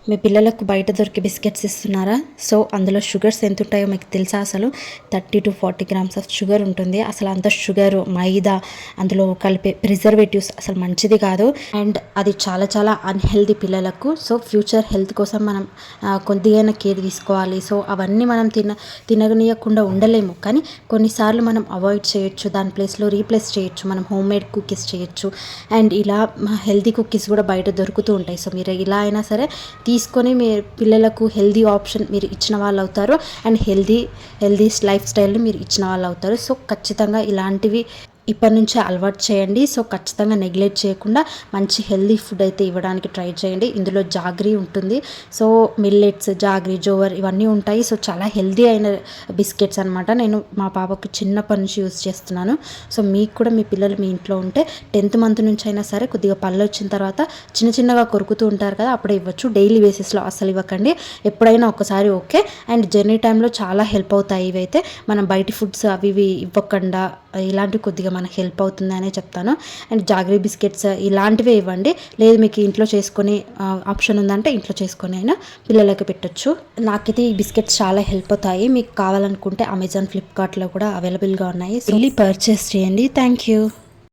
మీ పిల్లలకు బయట దొరికే బిస్కెట్స్ ఇస్తున్నారా? సో అందులో షుగర్స్ ఎంత ఉంటాయో మీకు తెలుసా? అసలు 30 to 40 grams ఆఫ్ షుగర్ ఉంటుంది. అసలు అంత షుగర్, మైదా, అందులో కలిపే ప్రిజర్వేటివ్స్ అసలు మంచిది కాదు. అండ్ అది చాలా చాలా అన్హెల్దీ పిల్లలకు. సో ఫ్యూచర్ హెల్త్ కోసం మనం కొద్దిగా కేర్ తీసుకోవాలి. సో అవన్నీ మనం తిననీయకుండా ఉండలేము, కానీ కొన్నిసార్లు మనం అవాయిడ్ చేయొచ్చు. దాని ప్లేస్లో రీప్లేస్ చేయొచ్చు. మనం హోమ్ మేడ్ కుకీస్ చేయొచ్చు. అండ్ ఇలా హెల్తీ కుకీస్ కూడా బయట దొరుకుతూ ఉంటాయి. సో మీరు ఇలా అయినా సరే తీసుకొని మీ పిల్లలకు హెల్దీ ఆప్షన్ మీరు ఇచ్చిన వాళ్ళు అవుతారు. అండ్ హెల్దీ లైఫ్ స్టైల్ని మీరు ఇచ్చిన వాళ్ళు అవుతారు. సో ఖచ్చితంగా ఇలాంటివి ఇప్పటి నుంచే అలవాటు చేయండి. సో ఖచ్చితంగా నెగ్లెక్ట్ చేయకుండా మంచి హెల్దీ ఫుడ్ అయితే ఇవ్వడానికి ట్రై చేయండి. ఇందులో జాగ్రీ ఉంటుంది. సో మిల్లెట్స్, జాగ్రీ, జోవర్ ఇవన్నీ ఉంటాయి. సో చాలా హెల్దీ అయిన బిస్కెట్స్ అనమాట. నేను మా పాపకు చిన్నప్పటి నుంచి యూస్ చేస్తున్నాను. సో మీకు కూడా మీ పిల్లలు మీ ఇంట్లో ఉంటే 10th month నుంచి అయినా సరే కొద్దిగా పళ్ళు వచ్చిన తర్వాత చిన్నగా కొరుకుతూ ఉంటారు కదా, అప్పుడే ఇవ్వచ్చు. డైలీ బేసిస్లో అసలు ఇవ్వకండి. ఎప్పుడైనా ఒకసారి ఓకే. అండ్ జర్నీ టైంలో చాలా హెల్ప్ అవుతాయి ఇవైతే. మనం బయట ఫుడ్స్ అవి ఇవి ఇవ్వకుండా ఇలాంటివి కొద్దిగా మనకు హెల్ప్ అవుతుంది అనే చెప్తాను. అండ్ జాగ్రీ బిస్కెట్స్ ఇలాంటివే ఇవ్వండి. లేదు మీకు ఇంట్లో చేసుకొని ఆప్షన్ ఉందంటే ఇంట్లో చేసుకొని అయినా పిల్లలకి పెట్టచ్చు. నాకైతే ఈ బిస్కెట్స్ చాలా హెల్ప్ అవుతాయి. మీకు కావాలనుకుంటే అమెజాన్, ఫ్లిప్కార్ట్లో కూడా అవైలబుల్గా ఉన్నాయి. వెళ్ళి పర్చేస్ చేయండి. Thank you.